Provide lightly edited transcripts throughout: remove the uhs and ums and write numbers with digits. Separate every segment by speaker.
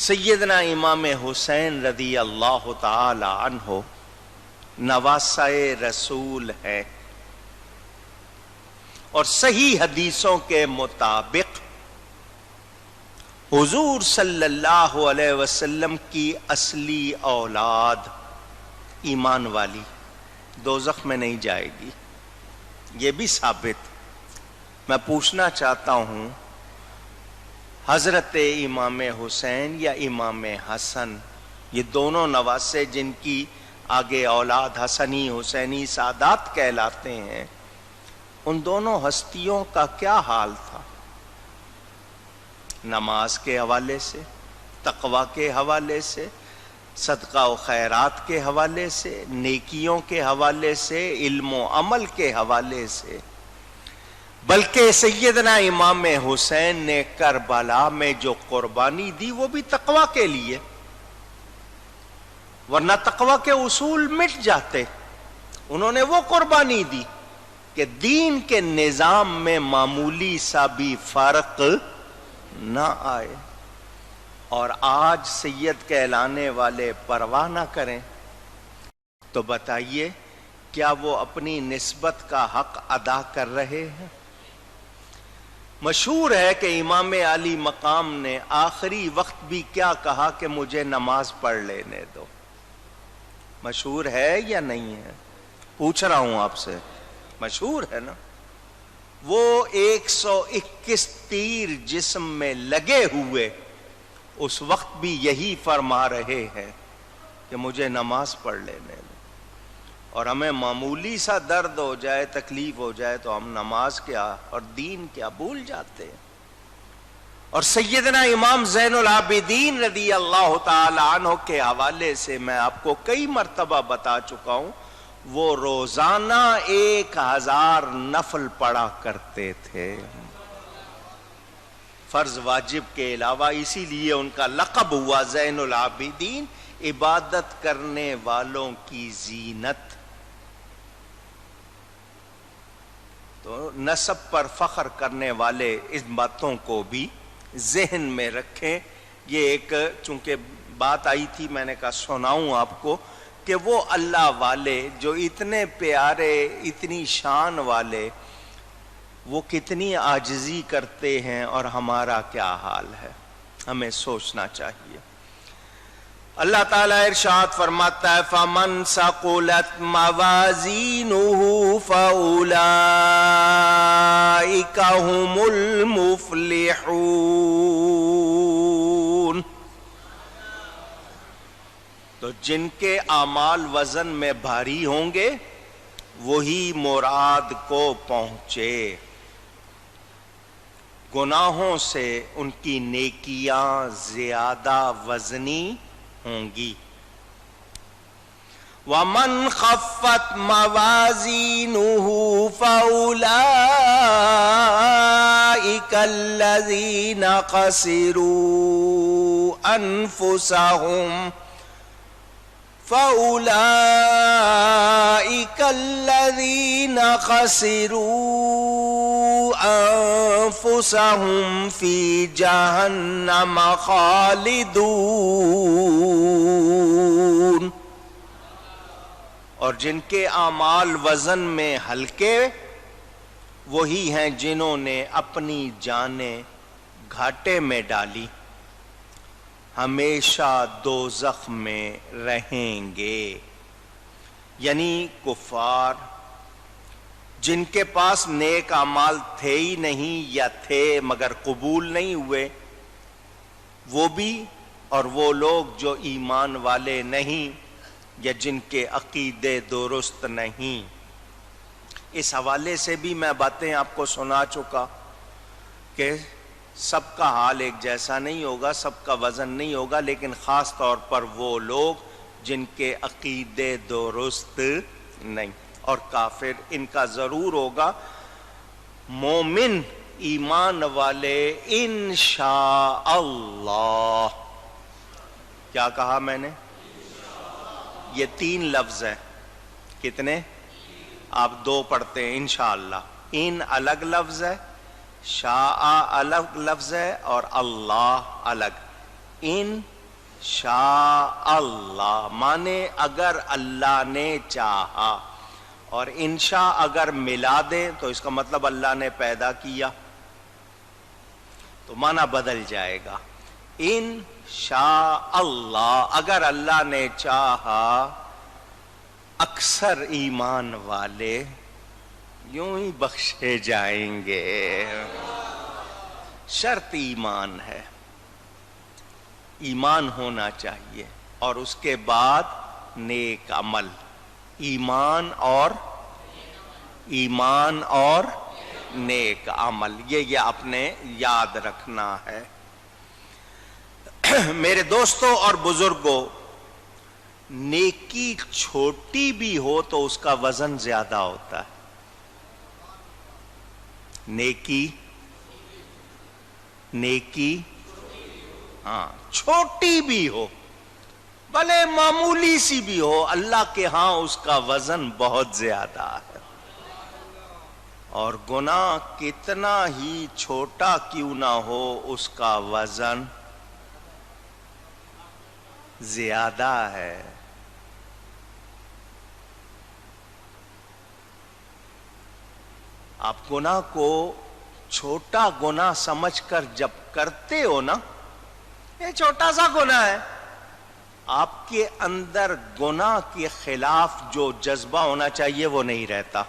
Speaker 1: سیدنا امام حسین رضی اللہ تعالی عنہ نواسۂ رسول ہے، اور صحیح حدیثوں کے مطابق حضور صلی اللہ علیہ وسلم کی اصلی اولاد ایمان والی دوزخ میں نہیں جائے گی، یہ بھی ثابت۔ میں پوچھنا چاہتا ہوں، حضرت امام حسین یا امام حسن، یہ دونوں نواسے جن کی آگے اولاد حسنی حسینی سادات کہلاتے ہیں، ان دونوں ہستیوں کا کیا حال تھا؟ نماز کے حوالے سے، تقوی کے حوالے سے، صدقہ و خیرات کے حوالے سے، نیکیوں کے حوالے سے، علم و عمل کے حوالے سے۔ بلکہ سیدنا امام حسین نے کربلا میں جو قربانی دی وہ بھی تقوی کے لیے، ورنہ تقوی کے اصول مٹ جاتے۔ انہوں نے وہ قربانی دی کہ دین کے نظام میں معمولی سا بھی فرق نہ آئے، اور آج سید کہلانے والے پرواہ نہ کریں تو بتائیے کیا وہ اپنی نسبت کا حق ادا کر رہے ہیں؟ مشہور ہے کہ امام علی مقام نے آخری وقت بھی کیا کہا کہ مجھے نماز پڑھ لینے دو۔ مشہور ہے یا نہیں ہے؟ پوچھ رہا ہوں آپ سے، مشہور ہے نا؟ وہ 121 تیر جسم میں لگے ہوئے اس وقت بھی یہی فرما رہے ہیں کہ مجھے نماز پڑھ لینے دو، اور ہمیں معمولی سا درد ہو جائے، تکلیف ہو جائے تو ہم نماز کیا اور دین کیا بھول جاتے ہیں۔ اور سیدنا امام زین العابدین رضی اللہ تعالی عنہ کے حوالے سے میں آپ کو کئی مرتبہ بتا چکا ہوں، وہ روزانہ 1000 نفل پڑھا کرتے تھے، فرض واجب کے علاوہ۔ اسی لیے ان کا لقب ہوا زین العابدین، عبادت کرنے والوں کی زینت۔ تو نسب پر فخر کرنے والے اس باتوں کو بھی ذہن میں رکھیں۔ یہ ایک چونکہ بات آئی تھی، میں نے کہا سناؤں آپ کو کہ وہ اللہ والے جو اتنے پیارے، اتنی شان والے، وہ کتنی عاجزی کرتے ہیں اور ہمارا کیا حال ہے، ہمیں سوچنا چاہیے۔ اللہ تعالیٰ ارشاد فرماتا ہے فَمَنْ ثَقُلَتْ مَوَازِينُهُ فَأُولَئِكَ هُمُ الْمُفْلِحُونَ۔ تو جن کے اعمال وزن میں بھاری ہوں گے وہی مراد کو پہنچے، گناہوں سے ان کی نیکیاں زیادہ وزنی ہوں گی۔ وَمَنْ خَفَّتْ مَوَازِينُهُ فَأُولَئِكَ الَّذِينَ خَسِرُوا أَنفُسَهُمْ فَأُولَئِكَ الَّذِينَ خَسِرُوا أَنفُسَهُمْ فِي جَهَنَّمَ خَالِدُونَ۔ اور جن کے اعمال وزن میں ہلکے وہی ہیں جنہوں نے اپنی جانیں گھاٹے میں ڈالی، ہمیشہ دوزخ میں رہیں گے۔ یعنی کفار جن کے پاس نیک اعمال تھے ہی نہیں یا تھے مگر قبول نہیں ہوئے، وہ بھی، اور وہ لوگ جو ایمان والے نہیں یا جن کے عقیدے درست نہیں۔ اس حوالے سے بھی میں باتیں آپ کو سنا چکا کہ سب کا حال ایک جیسا نہیں ہوگا، سب کا وزن نہیں ہوگا، لیکن خاص طور پر وہ لوگ جن کے عقیدے درست نہیں، اور کافر ان کا ضرور ہوگا۔ مومن ایمان والے انشاءاللہ، کیا کہا میں نے؟ یہ 3 لفظ ہیں، کتنے؟ آپ 2 پڑھتے ہیں انشاءاللہ۔ ان الگ لفظ ہے، شاء الگ لفظ ہے، اور اللہ الگ۔ ان شاء اللہ مانے اگر اللہ نے چاہا، اور انشاء اگر ملا دیں تو اس کا مطلب اللہ نے پیدا کیا، تو معنی بدل جائے گا. ان شاء اللہ اگر اللہ نے چاہا اکثر ایمان والے یوں ہی بخشے جائیں گے. شرط ایمان ہے، ایمان ہونا چاہیے، اور اس کے بعد نیک عمل. ایمان اور نیک عمل، یہ اپنے یاد رکھنا ہے. میرے دوستوں اور بزرگوں، نیکی چھوٹی بھی ہو تو اس کا وزن زیادہ ہوتا ہے. نیکی ہاں چھوٹی بھی ہو، بھلے معمولی سی بھی ہو، اللہ کے ہاں اس کا وزن بہت زیادہ ہے. اور گناہ کتنا ہی چھوٹا کیوں نہ ہو، اس کا وزن زیادہ ہے. آپ گناہ کو چھوٹا گناہ سمجھ کر جب کرتے ہو نا، یہ چھوٹا سا گناہ ہے، آپ کے اندر گناہ کے خلاف جو جذبہ ہونا چاہیے وہ نہیں رہتا.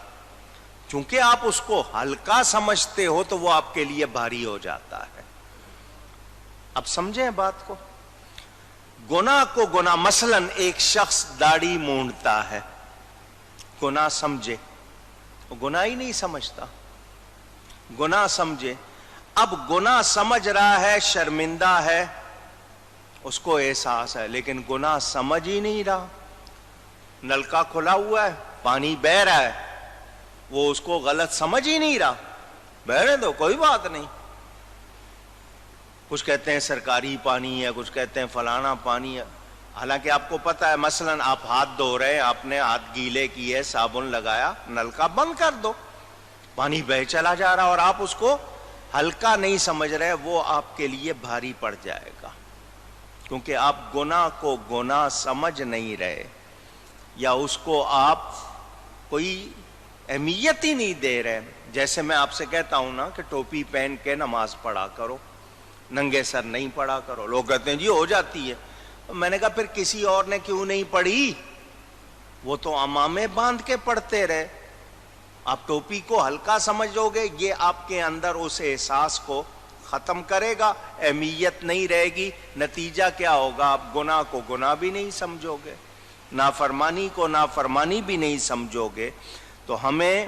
Speaker 1: چونکہ آپ اس کو ہلکا سمجھتے ہو تو وہ آپ کے لیے بھاری ہو جاتا ہے. اب سمجھیں بات کو. گناہ کو گناہ، مثلا ایک شخص داڑھی مونڈتا ہے، گناہ سمجھے، وہ گناہ ہی نہیں سمجھتا. گناہ سمجھے، اب گناہ سمجھ رہا ہے، شرمندہ ہے، اس کو احساس ہے، لیکن گناہ سمجھ ہی نہیں رہا. نلکا کھلا ہوا ہے، پانی بہہ رہا ہے، وہ اس کو غلط سمجھ ہی نہیں رہا. بہنے دو، کوئی بات نہیں. کچھ کہتے ہیں سرکاری پانی ہے، کچھ کہتے ہیں فلانا پانی ہے. حالانکہ آپ کو پتا ہے، مثلا آپ ہاتھ دھو رہے ہیں، آپ نے ہاتھ گیلے کیے، صابن لگایا، نلکا بند کر دو، پانی بہہ چلا جا رہا، اور آپ اس کو ہلکا نہیں سمجھ رہے، وہ آپ کے لیے بھاری پڑ جائے گا. کیونکہ آپ گناہ کو گناہ سمجھ نہیں رہے، یا اس کو آپ کوئی اہمیت ہی نہیں دے رہے. جیسے میں آپ سے کہتا ہوں نا کہ ٹوپی پہن کے نماز پڑھا کرو، ننگے سر نہیں پڑھا کرو. لوگ کہتے ہیں جی ہو جاتی ہے. میں نے کہا پھر کسی اور نے کیوں نہیں پڑھی؟ وہ تو امامے باندھ کے پڑھتے رہے. آپ ٹوپی کو ہلکا سمجھو گے، یہ آپ کے اندر اس احساس کو ختم کرے گا، اہمیت نہیں رہے گی. نتیجہ کیا ہوگا؟ آپ گناہ کو گناہ بھی نہیں سمجھو گے، نافرمانی کو نافرمانی بھی نہیں سمجھو گے. تو ہمیں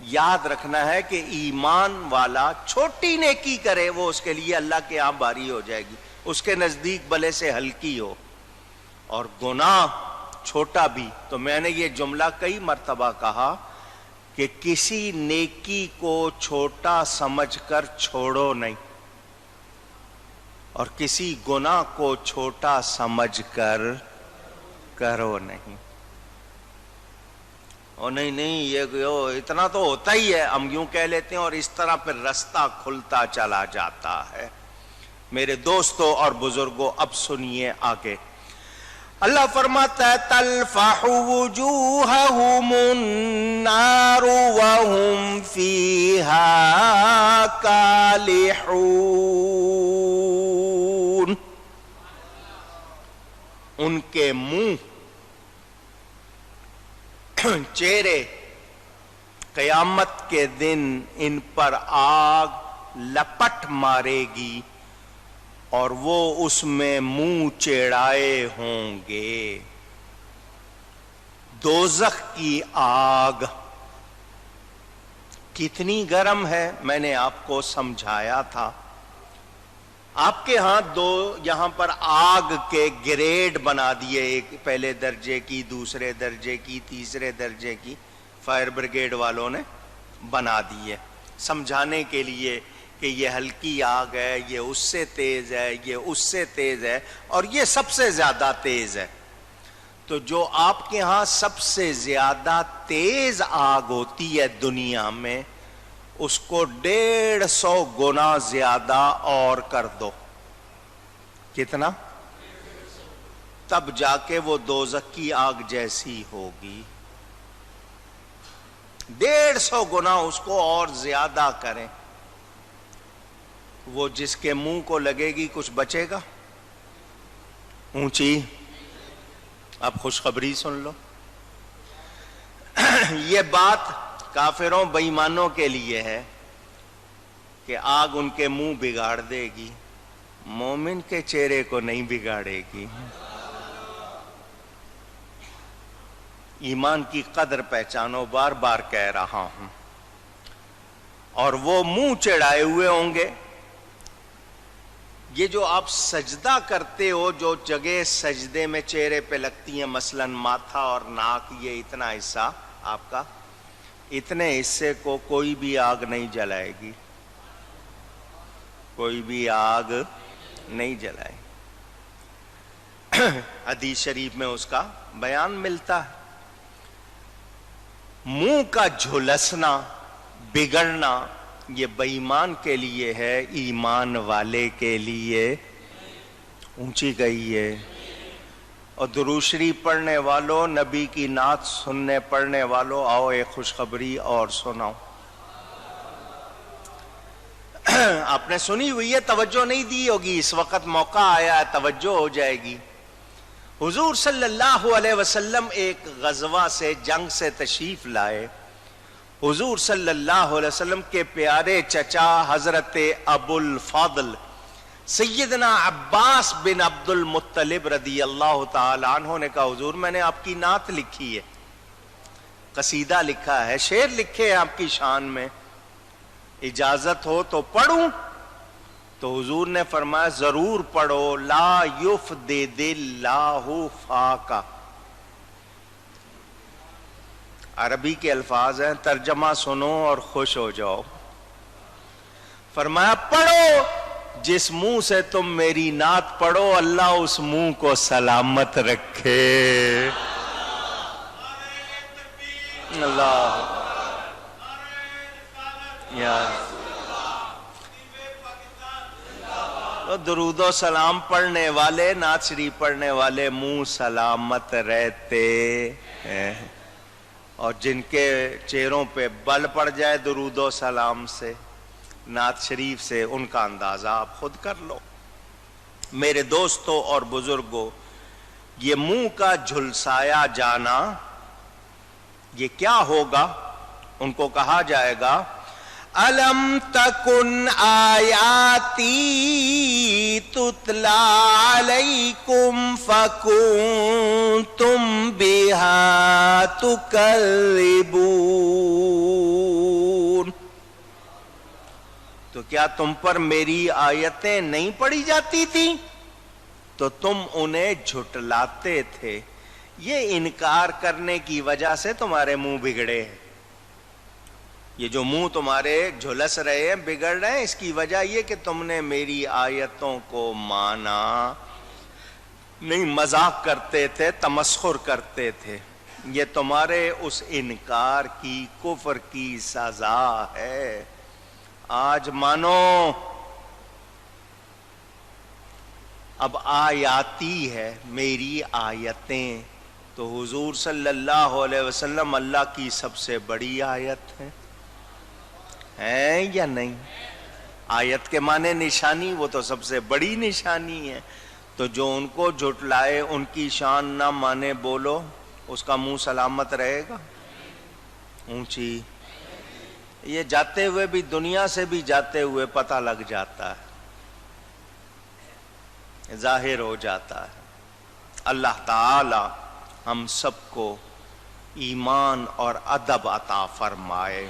Speaker 1: یاد رکھنا ہے کہ ایمان والا چھوٹی نیکی کرے، وہ اس کے لیے اللہ کے ہاں بھاری ہو جائے گی، اس کے نزدیک بھلے سے ہلکی ہو. اور گناہ چھوٹا بھی. تو میں نے یہ جملہ کئی مرتبہ کہا کہ کسی نیکی کو چھوٹا سمجھ کر چھوڑو نہیں، اور کسی گناہ کو چھوٹا سمجھ کر کرو نہیں. اور نہیں یہ اتنا تو ہوتا ہی ہے، ہم یوں کہہ لیتے ہیں، اور اس طرح پھر رستہ کھلتا چلا جاتا ہے. میرے دوستوں اور بزرگوں، اب سنیے آگے. اللہ فرماتا ہے تلفح وجوہہم النار وہم فیہا کالحون. ان کے منہ، چہرے قیامت کے دن ان پر آگ لپٹ مارے گی، اور وہ اس میں منہ چڑھائے ہوں گے. دوزخ کی آگ کتنی گرم ہے، میں نے آپ کو سمجھایا تھا. آپ کے ہاں یہاں پر آگ کے گریڈ بنا دیے، ایک پہلے درجے کی، دوسرے درجے کی، تیسرے درجے کی، فائر بریگیڈ والوں نے بنا دیے سمجھانے کے لیے کہ یہ ہلکی آگ ہے، یہ اس سے تیز ہے، یہ اس سے تیز ہے، اور یہ سب سے زیادہ تیز ہے. تو جو آپ کے ہاں سب سے زیادہ تیز آگ ہوتی ہے دنیا میں، اس کو 150 گنا زیادہ اور کر دو. کتنا؟ تب جا کے وہ دوزخ کی آگ جیسی ہوگی. 150 گنا اس کو اور زیادہ کریں. وہ جس کے منہ کو لگے گی کچھ بچے گا؟ اونچی. اب خوشخبری سن لو. یہ بات کافروں بے ایمانوں کے لیے ہے کہ آگ ان کے منہ بگاڑ دے گی، مومن کے چہرے کو نہیں بگاڑے گی. ایمان کی قدر پہچانو، بار بار کہہ رہا ہوں. اور وہ منہ چڑھائے ہوئے ہوں گے. یہ جو آپ سجدہ کرتے ہو، جو جگہ سجدے میں چہرے پہ لگتی ہیں، مثلا ماتھا اور ناک، یہ اتنا حصہ آپ کا، اتنے حصے کو کوئی بھی آگ نہیں جلائے گی. کوئی بھی آگ نہیں جلائے. حدیث شریف میں اس کا بیان ملتا ہے. منہ کا جھلسنا، بگڑنا، یہ بے ایمان کے لیے ہے، ایمان والے کے لیے. اونچی گئی ہے. اور درود شریف پڑھنے والوں، نبی کی نعت سننے پڑھنے والوں، آؤ ایک خوشخبری اور سناؤ. آپ نے سنی ہوئی ہے، توجہ نہیں دی ہوگی، اس وقت موقع آیا ہے، توجہ ہو جائے گی. حضور صلی اللہ علیہ وسلم ایک غزوہ سے، جنگ سے تشریف لائے. حضور صلی اللہ علیہ وسلم کے پیارے چچا حضرت ابو الفضل سیدنا عباس بن عبد المطلب رضی اللہ تعالی عنہ نے کہا، حضور میں نے آپ کی نعت لکھی ہے، قصیدہ لکھا ہے، شعر لکھے ہیں آپ کی شان میں، اجازت ہو تو پڑھوں؟ تو حضور نے فرمایا ضرور پڑھو. لا یفدد اللہ فاکا. عربی کے الفاظ ہیں، ترجمہ سنو اور خوش ہو جاؤ. فرمایا پڑھو، جس منہ سے تم میری نعت پڑھو اللہ اس منہ کو سلامت رکھے. اللہ درود و سلام پڑھنے والے، نعت شریف پڑھنے والے منہ سلامت رہتے ہیں. اور جن کے چہروں پہ بل پڑ جائے درود و سلام سے، نعت شریف سے، ان کا اندازہ آپ خود کر لو. میرے دوستوں اور بزرگوں، یہ منہ کا جھلسایا جانا، یہ کیا ہوگا؟ ان کو کہا جائے گا الم تکن آیاتی تتلا علیکم فکنتم بہا تکذبون. تو کیا تم پر میری آیتیں نہیں پڑھی جاتی تھی تو تم انہیں جھٹلاتے تھے. یہ انکار کرنے کی وجہ سے تمہارے منہ بگڑے ہیں. یہ جو منہ تمہارے جھلس رہے ہیں، بگڑ رہے ہیں، اس کی وجہ یہ کہ تم نے میری آیتوں کو مانا نہیں، مذاق کرتے تھے، تمسخر کرتے تھے. یہ تمہارے اس انکار کی، کفر کی سزا ہے. آج مانو. اب آیاتی ہے، میری آیتیں. تو حضور صلی اللہ علیہ وسلم اللہ کی سب سے بڑی آیت ہے یا نہیں؟ آیت کے معنی نشانی، وہ تو سب سے بڑی نشانی ہے. تو جو ان کو جھٹلائے، ان کی شان نہ مانے، بولو اس کا منہ سلامت رہے گا؟ اونچی. یہ جاتے ہوئے بھی، دنیا سے بھی جاتے ہوئے پتہ لگ جاتا ہے، ظاہر ہو جاتا ہے. اللہ تعالی ہم سب کو ایمان اور ادب عطا فرمائے.